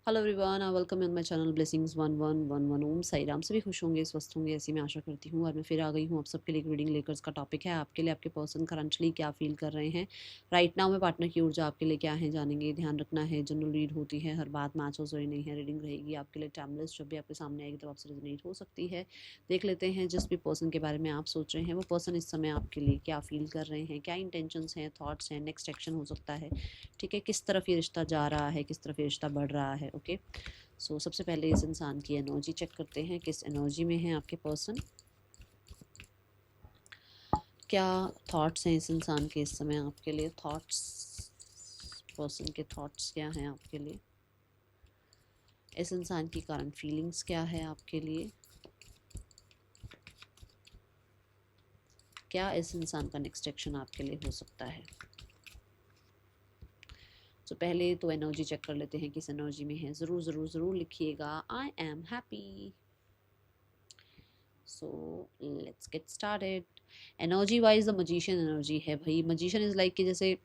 Hello everyone, welcome in my channel blessings 1111 ओम साई राम। सभी खुश होंगे, स्वस्थ होंगे, ऐसी मैं आशा करती हूँ। और मैं फिर आ गई हूँ आप सबके लिए एक रीडिंग लेकर। इसका टॉपिक है आपके लिए आपके पर्सन करंटली क्या फील कर रहे हैं राइट नाउ में। पार्टनर की ऊर्जा आपके लिए क्या है जानेंगे। ध्यान रखना है, जनरल रीड होती है, हर बात मैच हो सही नहीं है। रीडिंग रहेगी आपके लिए टाइमलेस, जब भी आपके सामने आएगी तब आपसे रेजोनेट हो सकती है। देख लेते हैं जिस भी पर्सन के बारे में आप सोच रहे हैं वो पर्सन इस समय आपके लिए क्या फील कर रहे हैं, क्या इंटेंशंस हैं, थॉट्स हैं, नेक्स्ट एक्शन हो सकता है। ठीक है, किस तरफ ये रिश्ता जा रहा है, किस तरफ ये रिश्ता बढ़ रहा है। ओके, सबसे पहले इस इंसान की एनर्जी चेक करते हैं, किस एनर्जी में है आपके पर्सन, क्या थॉट्स हैं इस इंसान के इस समय आपके लिए। थॉट्स, पर्सन के थॉट्स क्या हैं आपके लिए, इस इंसान की करंट फीलिंग्स क्या है आपके लिए, क्या इस इंसान का नेक्स्ट एक्शन आपके लिए हो सकता है। पहले तो एनर्जी चेक कर लेते हैं किस एनर्जी में है। ज़रूर ज़रूर ज़रूर लिखिएगा I am happy. So let's get started. Energy wise the magician energy है भाई। मजिशियन इज़ लाइक कि जैसे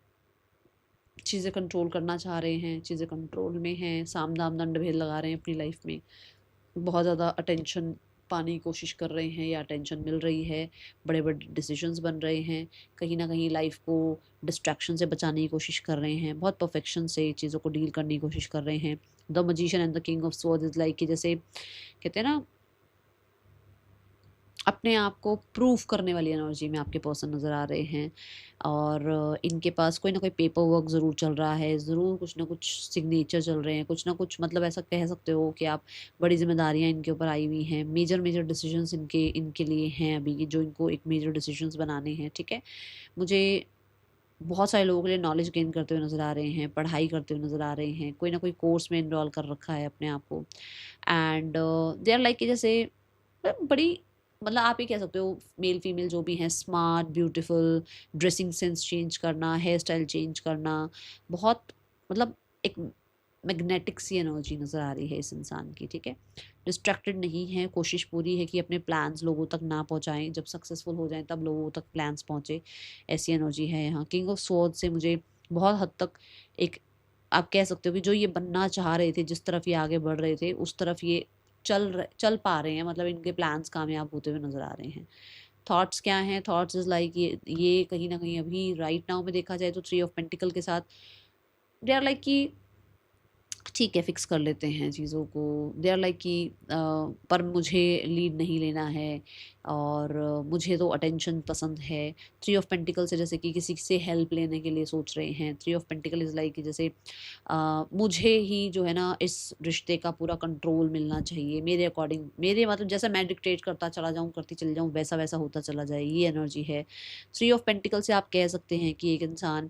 चीज़ें कंट्रोल करना चाह रहे हैं, चीज़ें कंट्रोल में हैं, साम दाम दंड भेद लगा रहे हैं अपनी लाइफ में, बहुत ज़्यादा अटेंशन पाने की कोशिश कर रहे हैं या अटेंशन मिल रही है, बड़े बड़े डिसीजंस बन रहे हैं, कहीं ना कहीं लाइफ को डिस्ट्रैक्शन से बचाने की कोशिश कर रहे हैं, बहुत परफेक्शन से चीज़ों को डील करने की कोशिश कर रहे हैं। The magician and the king of swords is like कि जैसे कहते हैं ना, अपने आप को प्रूव करने वाली एनर्जी में आपके पर्सन नज़र आ रहे हैं। और इनके पास कोई ना कोई पेपर वर्क ज़रूर चल रहा है, ज़रूर कुछ ना कुछ सिग्नेचर चल रहे हैं, कुछ ना कुछ, मतलब ऐसा कह सकते हो कि आप बड़ी जिम्मेदारियां इनके ऊपर आई हुई हैं। मेजर मेजर डिसीजंस इनके इनके लिए हैं अभी, जो इनको एक मेजर डिसीजंस बनाने हैं। ठीक है, मुझे बहुत सारे लोगों के लिए नॉलेज गेन करते हुए नज़र आ रहे हैं, पढ़ाई करते हुए नज़र आ रहे हैं, कोई ना कोई कोर्स में इनरोल कर रखा है अपने आप को। एंड दे आर लाइक कि जैसे बड़ी, मतलब आप ये कह सकते हो मेल फीमेल जो भी हैं, smart beautiful, dressing sense change करना, हेयर स्टाइल चेंज करना, बहुत, मतलब एक मैग्नेटिक सी एनर्जी नज़र आ रही है इस इंसान की। ठीक है, डिस्ट्रैक्टेड नहीं है, कोशिश पूरी है कि अपने प्लान्स लोगों तक ना पहुंचाएं, जब सक्सेसफुल हो जाएं तब लोगों तक प्लान्स पहुंचे, ऐसी एनर्जी है यहाँ। किंग ऑफ स्वॉर्ड से मुझे बहुत हद तक एक, आप कह सकते हो कि जो ये बनना चाह रहे थे, जिस तरफ ये आगे बढ़ रहे थे, उस तरफ ये चल पा रहे हैं, मतलब इनके प्लान्स कामयाब होते हुए नज़र आ रहे हैं। थॉट्स क्या हैं? थॉट्स इज़ लाइक ये कहीं ना कहीं अभी राइट नाउ में देखा जाए तो थ्री ऑफ पेंटिकल के साथ दे आर लाइक कि ठीक है, फिक्स कर लेते हैं चीज़ों को। दे आर लाइक कि पर मुझे लीड नहीं लेना है, और मुझे तो अटेंशन पसंद है। थ्री ऑफ पेंटिकल से जैसे कि किसी से हेल्प लेने के लिए सोच रहे हैं। Three of pentacle is like कि जैसे मुझे ही जो है ना इस रिश्ते का पूरा कंट्रोल मिलना चाहिए, मेरे अकॉर्डिंग, मेरे मतलब जैसा मैं डिक्टेट करता चला जाऊँ, करती चली जाऊँ, वैसा वैसा होता चला जाए, ये एनर्जी है। थ्री ऑफ पेंटिकल से आप कह सकते हैं कि एक इंसान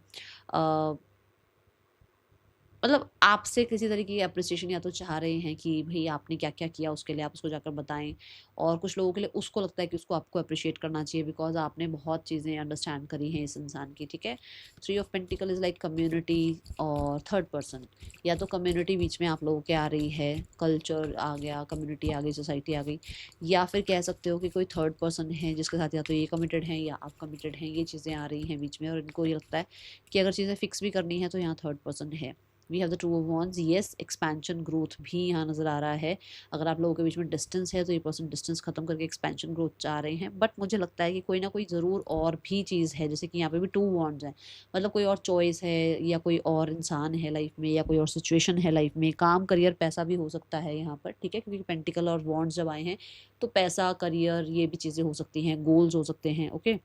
मतलब आपसे किसी तरीके की अप्रिसिएशन या तो चाह रहे हैं कि भई आपने क्या-क्या किया उसके लिए आप उसको जाकर बताएँ। और कुछ लोगों के लिए उसको लगता है कि उसको आपको एप्रिशिएट करना चाहिए बिकॉज़ आपने बहुत चीज़ें अंडरस्टैंड करी हैं इस इंसान की। ठीक है? Three of pentacle is like community और थर्ड पर्सन। या तो कम्युनिटी बीच में आप लोगों के आ रही है, कल्चर आ गया, कम्युनिटी आ गई, सोसाइटी आ गई, या फिर कह सकते हो कि कोई थर्ड पर्सन है जिसके साथ या तो ये कमिटेड हैं या आप कमिटेड हैं। ये चीज़ें आ रही हैं बीच में और इनको ये लगता है कि अगर चीज़ें फिक्स भी करनी है तो यहाँ थर्ड पर्सन है। We have the two of wands. Yes, expansion growth भी यहाँ नज़र आ रहा है। अगर आप लोगों के बीच में डिस्टेंस है तो ये पर्सन डिस्टेंस खत्म करके एक्सपेंशन ग्रोथ चाह रहे हैं। बट मुझे लगता है कि कोई ना कोई ज़रूर और भी चीज़ है, जैसे कि यहाँ पे भी टू वॉन्ड्स हैं, मतलब कोई और चॉइस है या कोई और इंसान है लाइफ में या कोई और सिचुएशन है लाइफ में। काम, करियर, पैसा भी हो सकता है यहाँ पर। ठीक है, क्योंकि पेंटिकल और वॉन्ड्स जब आए हैं तो पैसा, करियर, ये भी चीज़ें हो सकती हैं, गोल्स हो सकते हैं। ओके,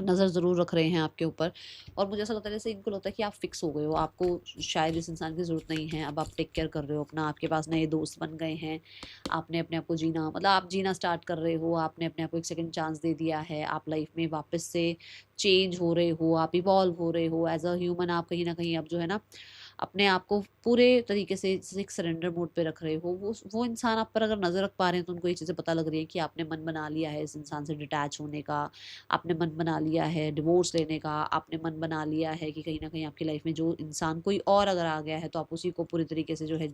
नज़र ज़रूर रख रहे हैं आपके ऊपर। और मुझे ऐसा लगता है जैसे इनको लगता है कि आप फिक्स हो गए हो, आपको शायद इस इंसान की ज़रूरत नहीं है, अब आप टेक केयर कर रहे हो अपना, आपके पास नए दोस्त बन गए हैं, आपने अपने आप को जीना, मतलब आप जीना स्टार्ट कर रहे हो, आपने अपने आप को एक सेकंड चांस दे दिया है, आप लाइफ में वापस से चेंज हो रहे हो, आप इवॉल्व हो रहे हो एज अ ह्यूमन। आप कहीं ना कहीं अब जो है ना अपने आप को पूरे तरीके से एक सरेंडर मोड पे रख रहे हो। वो इंसान आप पर अगर नज़र रख पा रहे हैं तो उनको ये चीज़ें पता लग रही है कि आपने मन बना लिया है इस इंसान से डिटैच होने का, आपने मन बना लिया है डिवोर्स लेने का, आपने मन बना लिया है कि कहीं ना कहीं आपकी लाइफ में जो इंसान कोई और अगर आ गया है तो आप उसी को पूरी तरीके से जो है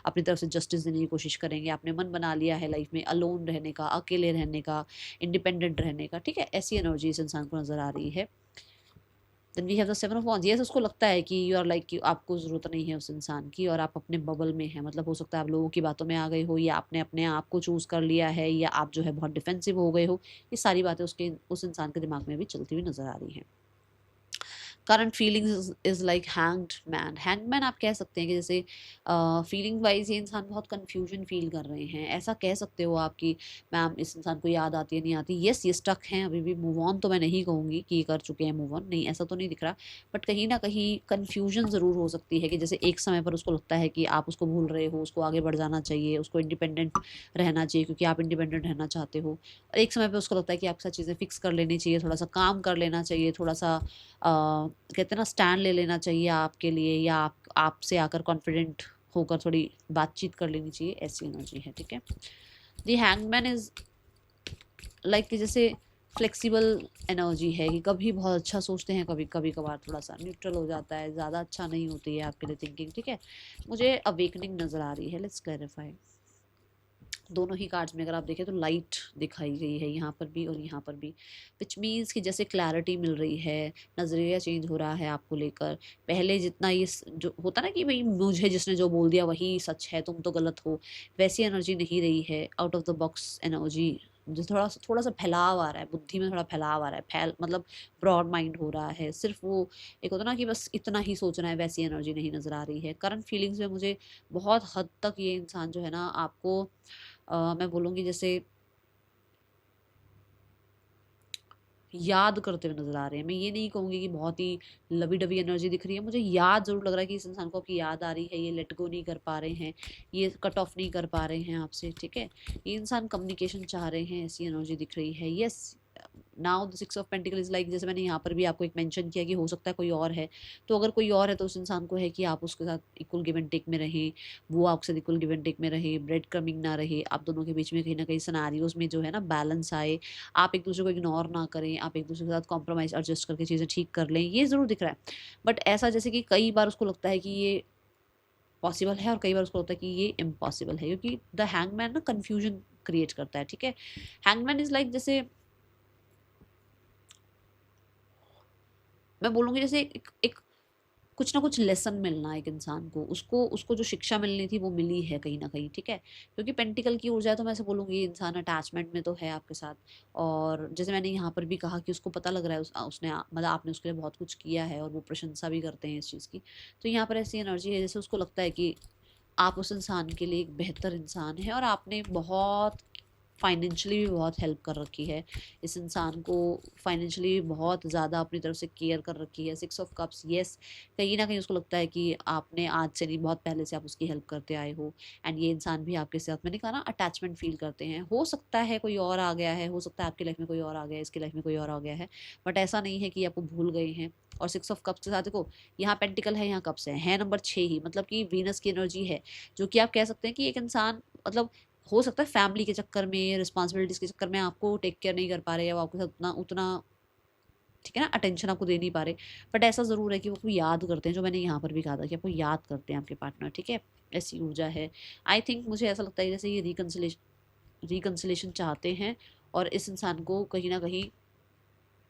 अपनी तरफ से जस्टिस देने की कोशिश करेंगे। आपने मन बना लिया है लाइफ में अलोन रहने का, अकेले रहने का, इंडिपेंडेंट रहने का। ठीक है, ऐसी एनर्जी इस इंसान को नज़र आ रही है। Then we have the seven of wands. Yes, उसको लगता है कि यू आर लाइक कि आपको ज़रूरत नहीं है उस इंसान की और आप अपने बबल में हैं। मतलब हो सकता है आप लोगों की बातों में आ गए हो, या आपने अपने आप को चूज़ कर लिया है, या आप जो है बहुत डिफेंसिव हो गए हो। ये सारी बातें उसके उस इंसान के दिमाग में भी चलती हुई नज़र आ रही हैं। Current feelings is like hanged man. Hanged man आप कह सकते हैं कि जैसे फीलिंग वाइज ये इंसान बहुत कंफ्यूजन फील कर रहे हैं। ऐसा कह सकते हो आप कि मैम इस इंसान को याद आती है नहीं आती। यस, ये स्टक हैं अभी भी। मूव ऑन तो मैं नहीं कहूँगी कि कर चुके हैं मूव ऑन, नहीं ऐसा तो नहीं दिख रहा। बट कहीं ना कहीं कन्फ्यूजन ज़रूर हो सकती है कि जैसे एक समय पर उसको लगता है कि आप उसको भूल रहे हो, उसको आगे बढ़ जाना चाहिए, उसको इंडिपेंडेंट रहना चाहिए क्योंकि आप इंडिपेंडेंट रहना चाहते हो। और एक समय पर उसको लगता है कि आपके साथ चीज़ें फिक्स कर लेनी चाहिए, थोड़ा सा काम कर लेना चाहिए, थोड़ा सा कहते हैं ना स्टैंड ले लेना चाहिए आपके लिए, या आपसे आकर कॉन्फिडेंट होकर थोड़ी बातचीत कर लेनी चाहिए। ऐसी एनर्जी है, ठीक है। द हैंगमैन इज लाइक कि जैसे फ्लेक्सिबल एनर्जी है कि कभी बहुत अच्छा सोचते हैं, कभी कभी कभार थोड़ा सा न्यूट्रल हो जाता है, ज़्यादा अच्छा नहीं होती है आपके लिए थिंकिंग, ठीक है। मुझे अवेकनिंग नज़र आ रही है। Let's clarify. दोनों ही कार्ड्स में अगर आप देखें तो लाइट दिखाई गई है यहाँ पर भी और यहाँ पर भी, विच मीन्स कि जैसे क्लैरिटी मिल रही है, नज़रिया चेंज हो रहा है आपको लेकर। पहले जितना ये जो होता ना कि भाई मुझे जिसने जो बोल दिया वही सच है, तुम तो गलत हो, वैसी एनर्जी नहीं रही है। Out of the box energy, जो थोड़ा सा फैलाव आ रहा है, बुद्धि में थोड़ा फैलाव आ रहा है, मतलब ब्रॉड माइंड हो रहा है। सिर्फ वो एक होता ना कि बस इतना ही सोचना है, वैसी एनर्जी नहीं नज़र आ रही है। करंट फीलिंग्स में मुझे बहुत हद तक ये इंसान जो है ना आपको मैं बोलूँगी जैसे याद करते हुए नज़र आ रहे हैं। मैं ये नहीं कहूँगी कि बहुत ही लवी डवी एनर्जी दिख रही है, मुझे याद ज़रूर लग रहा है कि इस इंसान को आपकी याद आ रही है, ये लेट गो नहीं कर पा रहे हैं, ये कट ऑफ नहीं कर पा रहे हैं आपसे, ठीक है। ये इंसान कम्युनिकेशन चाह रहे हैं, ऐसी एनर्जी दिख रही है। Yes, now the six of pentacle is like, जैसे मैंने यहाँ पर भी आपको एक मेंशन किया कि हो सकता है कोई और है। तो अगर कोई और है तो उस इंसान को है कि आप उसके साथ इक्वल गिव एंड टेक में रहें, वो आपके साथ इक्वल गिव एंड टेक में रहे, ब्रेड क्रमिंग ना रहे, आप दोनों के बीच में कहीं ना कहीं सिनेरियोज में जो है ना बैलेंस आए, आप एक दूसरे को इग्नोर ना करें, आप एक दूसरे के साथ कॉम्प्रोमाइज़ एडजस्ट करके चीज़ें ठीक कर लें, ये ज़रूर दिख रहा है। बट ऐसा जैसे कि कई बार उसको लगता है कि ये पॉसिबल है और कई बार उसको लगता है कि ये इम्पॉसिबल है, क्योंकि द हैंगमैन ना कन्फ्यूजन क्रिएट करता है, ठीक है। हैंगमैन इज लाइक जैसे मैं बोलूँगी जैसे एक कुछ ना कुछ लेसन मिलना एक इंसान को, उसको उसको जो शिक्षा मिलनी थी वो मिली है कहीं ना कहीं, ठीक है। क्योंकि पेंटिकल की ऊर्जा है तो मैं ऐसे बोलूँगी इंसान अटैचमेंट में तो है आपके साथ। और जैसे मैंने यहाँ पर भी कहा कि उसको पता लग रहा है उसने मतलब आपने उसके लिए बहुत कुछ किया है और वो प्रशंसा भी करते हैं इस चीज़ की। तो यहाँ पर ऐसी एनर्जी है जैसे उसको लगता है कि आप उस इंसान के लिए एक बेहतर इंसान है और आपने बहुत फाइनेंशियली भी बहुत हेल्प कर रखी है इस इंसान को, फाइनेंशियली भी बहुत ज़्यादा अपनी तरफ से केयर कर रखी है। सिक्स ऑफ कप्स, येस, कहीं ना कहीं उसको लगता है कि आपने आज से नहीं बहुत पहले से आप उसकी हेल्प करते आए हो। एंड ये इंसान भी आपके साथ, मैंने कहा ना, अटैचमेंट फील करते हैं। हो सकता है कोई और आ गया है, हो सकता है आपकी लाइफ में कोई और आ गया है, इसकी लाइफ में कोई और आ गया है, बट ऐसा नहीं है कि आपको भूल गए हैं। और सिक्स ऑफ कप्स के साथ देखो, यहाँ पेंटिकल है, यहाँ कप्स है नंबर 6 ही, मतलब कि वीनस की एनर्जी है, जो कि आप कह सकते हैं कि एक इंसान मतलब हो सकता है फैमिली के चक्कर में, रिस्पॉन्सिबिलिटीज के चक्कर में आपको टेक केयर नहीं कर पा रहे, या आपके साथ उतना उतना ठीक है ना अटेंशन आपको दे नहीं पा रहे। बट ऐसा ज़रूर है कि वो आपको याद करते हैं, जो मैंने यहाँ पर भी कहा था कि आपको याद करते हैं आपके पार्टनर, ठीक है। ऐसी ऊर्जा है। आई थिंक मुझे ऐसा लगता है जैसे ये रिकन्सिलेशन चाहते हैं, और इस इंसान को कहीं ना कहीं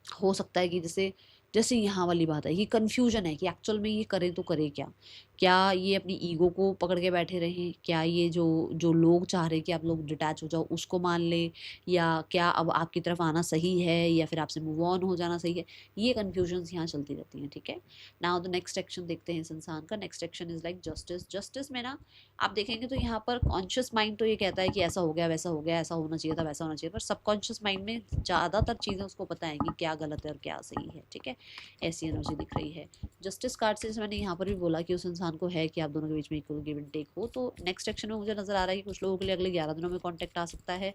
हो सकता है कि जैसे जैसे यहाँ वाली बात है, ये कन्फ्यूजन है कि एक्चुअल में ये करें तो करें क्या। क्या ये अपनी ईगो को पकड़ के बैठे रहें, क्या ये जो जो लोग चाह रहे हैं कि आप लोग डिटैच हो जाओ उसको मान लें, या क्या अब आपकी तरफ आना सही है, या फिर आपसे मूव ऑन हो जाना सही है। ये कन्फ्यूजन्स यहाँ चलती रहती हैं, ठीक है। नाउ द नेक्स्ट एक्शन देखते हैं इस इंसान का। Next action is like justice. Justice में ना आप देखेंगे तो यहाँ पर कॉन्शियस माइंड तो ये कहता है कि ऐसा हो गया, वैसा हो गया, ऐसा होना चाहिए था, वैसा होना चाहिए, पर सबकॉन्शियस माइंड में ज़्यादातर चीज़ें उसको पता है कि क्या गलत है और क्या सही है, ठीक है। ऐसी एनर्जी दिख रही है। जस्टिस कार्ड से जैसे मैंने यहाँ पर भी बोला कि उस इंसान को है कि आप दोनों के बीच में इक्वल गिव एंड टेक हो। तो नेक्स्ट एक्शन में मुझे नजर आ रहा है कि कुछ लोगों के लिए अगले 11 दिनों में कॉन्टैक्ट आ सकता है,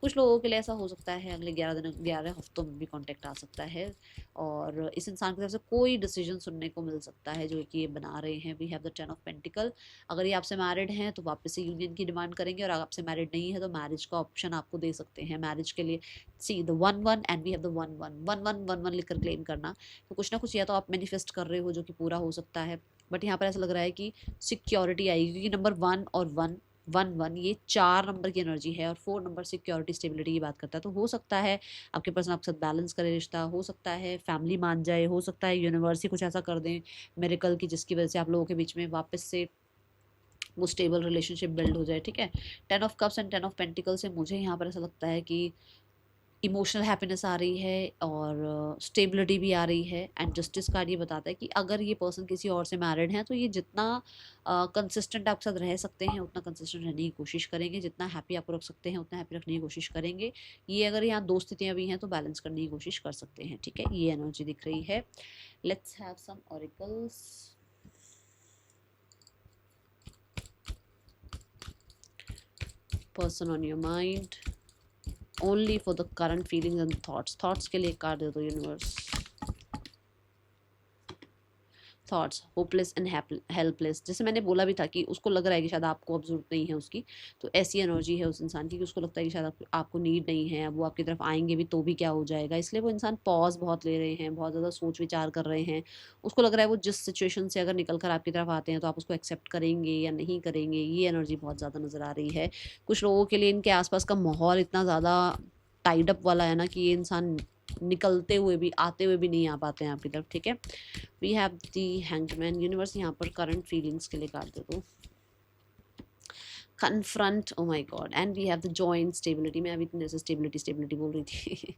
कुछ लोगों के लिए ऐसा हो सकता है अगले 11 हफ्तों में भी कॉन्टैक्ट आ सकता है। और इस इंसान की तरफ से कोई डिसीजन सुनने को मिल सकता है जो कि ये बना रहे हैं। We have the 10 of pentacle. अगर ये आपसे मैरिड हैं तो वापस से यूनियन की डिमांड करेंगे, और अगर आपसे मैरिड नहीं है तो मैरिज का ऑप्शन आपको दे सकते हैं मैरिज के लिए। See the 1-1 and we have the 1-1 लिखकर क्लेम करना। तो कुछ ना कुछ या तो आप मैनिफेस्ट कर रहे हो जो कि पूरा हो सकता है, बट यहाँ पर ऐसा लग रहा है कि सिक्योरिटी आएगी, क्योंकि नंबर 1 और 1 11 ये 4 नंबर की एनर्जी है और 4 नंबर सिक्योरिटी स्टेबिलिटी की बात करता है। तो हो सकता है आपके पर्सन आपके साथ बैलेंस करे रिश्ता, हो सकता है फैमिली मान जाए, हो सकता है यूनिवर्स ही कुछ ऐसा कर दें मिरेकल की जिसकी वजह से आप लोगों के बीच में वापस से वो स्टेबल रिलेशनशिप बिल्ड हो जाए। ठीक है, 10 of cups and 10 of pentacle से मुझे यहाँ पर ऐसा लगता है कि इमोशनल हैप्पीनेस आ रही है और स्टेबिलिटी भी आ रही है। एंड जस्टिस कार्ड ये बताता है कि अगर ये पर्सन किसी और से मैरिड है तो ये जितना कंसिस्टेंट आपके साथ रह सकते हैं उतना कंसिस्टेंट रहने की कोशिश करेंगे, जितना हैप्पी आपको रख सकते हैं उतना हैप्पी रखने की कोशिश करेंगे। ये अगर यहाँ दो स्थितियाँ भी हैं तो बैलेंस करने की कोशिश कर सकते हैं। ठीक है, ये एनर्जी दिख रही है। Let's have some oracles. Person on your mind only for the current feelings and thoughts के लिए कार्ड दे दो universe. Thoughts hopeless and helpless, जैसे मैंने बोला भी था कि उसको लग रहा है कि शायद आपको अब जरूरत नहीं है उसकी, तो ऐसी एनर्जी है उस इंसान की कि उसको लगता है कि शायद आपको नीड नहीं है, अब वो आपकी तरफ आएंगे भी तो भी क्या हो जाएगा, इसलिए वो इंसान पॉज बहुत ले रहे हैं, बहुत ज़्यादा सोच विचार कर रहे हैं। उसको लग रहा है वो जिस सिचुएशन से अगर निकल कर आपकी तरफ आते हैं तो आप उसको एक्सेप्ट करेंगे या नहीं करेंगे, ये एनर्जी बहुत ज़्यादा नज़र आ रही है। कुछ लोगों के लिए इनके आसपास का माहौल इतना ज़्यादा टाइड अप वाला है ना कि ये इंसान निकलते हुए भी आते हुए भी नहीं आ पाते हैं आपकी तरफ। ठीक है, we have the hanged universe यहाँ पर करंट फीलिंग्स के लिए कार्ड दे दो। Confront, oh my god, and we have the joint stability. मैं अभी इतने से स्टेबिलिटी बोल रही थी।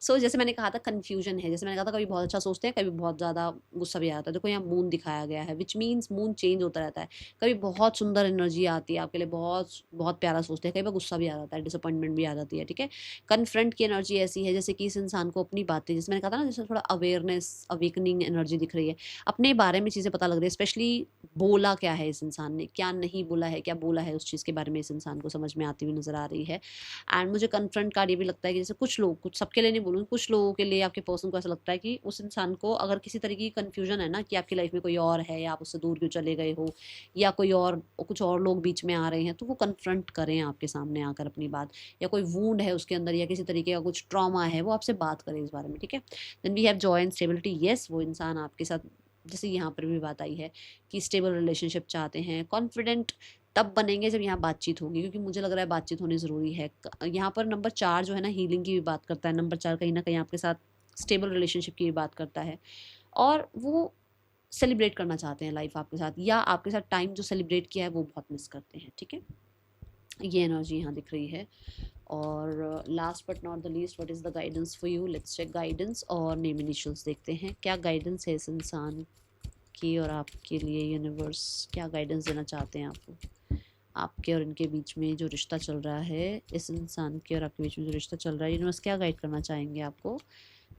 सो जैसे मैंने कहा था कन्फ्यूजन है, जैसे मैंने कहा था कभी बहुत अच्छा सोचते हैं, कभी बहुत ज़्यादा गुस्सा भी आता है। देखो यहाँ मून दिखाया गया है, विच मीन्स मून चेंज होता रहता है। कभी बहुत सुंदर एनर्जी आती है आपके लिए, बहुत बहुत प्यारा सोचते हैं, कई बार गुस्सा भी आ जाता है, डिसअपॉइंटमेंट भी आ जाती है। ठीक है, कन्फ्रंट की एनर्जी ऐसी है जैसे कि इस इंसान को अपनी बातें, जैसे मैंने कहा था ना, जैसे थोड़ा अवेयरनेस अवेकनिंग एनर्जी दिख रही है, अपने बारे में चीज़ें पता लग रही है, स्पेशली बोला क्या है इस इंसान ने, क्या नहीं बोला है, क्या बोला है, उस चीज़ के बारे में इस इंसान को समझ में आती हुई नज़र आ रही है। एंड मुझे कन्फ्रंट कार्ड ये भी लगता है कि जैसे कुछ लोग, कुछ सबके लिए नहीं बोलूँगी, कुछ लोगों के लिए आपके पर्सन को ऐसा लगता है कि उस इंसान को अगर किसी तरीके की कन्फ्यूजन है ना कि आपकी लाइफ में कोई और है या आप उससे दूर क्यों चले गए हो या कोई और कुछ और लोग बीच में आ रहे हैं, तो वो कन्फ्रंट करें आपके सामने आकर अपनी बात, या कोई वूंड है उसके अंदर या किसी तरीके का कुछ ट्रॉमा है, वो आपसे बात करें इस बारे में। ठीक है, then we have joy and stability. Yes, वो इंसान आपके साथ, जैसे यहाँ पर भी बात आई है कि स्टेबल रिलेशनशिप चाहते हैं, कॉन्फिडेंट तब बनेंगे जब यहाँ बातचीत होगी, क्योंकि मुझे लग रहा है बातचीत होनी ज़रूरी है। यहाँ पर नंबर 4 जो है ना, हीलिंग की भी बात करता है। नंबर 4 कहीं ना कहीं आपके साथ स्टेबल रिलेशनशिप की भी बात करता है, और वो सेलिब्रेट करना चाहते हैं लाइफ आपके साथ, या आपके साथ टाइम जो सेलिब्रेट किया है वो बहुत मिस करते हैं। ठीक है, ये एनर्जी यहाँ दिख रही है। और last but not the least, what is the guidance for you? Let's check guidance और नेम इनिशियल्स देखते हैं क्या गाइडेंस है इस इंसान की और आपके लिए। यूनिवर्स क्या गाइडेंस देना चाहते हैं आपको? आपके और इनके बीच में जो रिश्ता चल रहा है, इस इंसान के और आपके बीच में जो रिश्ता चल रहा है, यूनिवर्स क्या गाइड करना चाहेंगे आपको?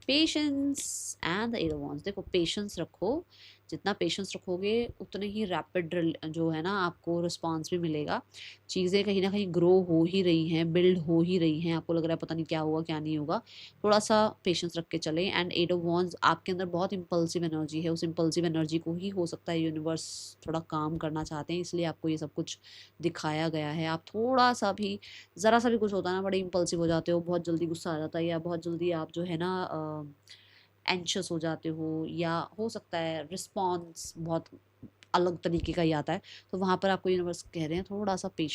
Patience and the eight of wands. देखो पेशेंस रखो, जितना पेशेंस रखोगे उतने ही रैपिड जो है ना आपको रिस्पांस भी मिलेगा। चीज़ें कहीं ना कहीं ग्रो हो ही रही हैं, बिल्ड हो ही रही हैं, आपको लग रहा है पता नहीं क्या होगा क्या नहीं होगा, थोड़ा सा पेशेंस रख के चलें। एंड एट ऑफ वांड्स, आपके अंदर बहुत इंपल्सिव एनर्जी है, उस इंपल्सिव एनर्जी को ही हो सकता है यूनिवर्स थोड़ा काम करना चाहते हैं, इसलिए आपको ये सब कुछ दिखाया गया है। आप थोड़ा सा भी, ज़रा सा भी कुछ होता है ना, बड़े इंपल्सिव हो जाते हो, बहुत जल्दी गुस्सा आ जाता है, या बहुत जल्दी आप जो है ना एंशियस हो जाते हो, या हो सकता है रिस्पॉन्स बहुत अलग तरीके का ही आता है। तो वहाँ पर आपको यूनिवर्स कह रहे हैं थोड़ा सा पेशेंस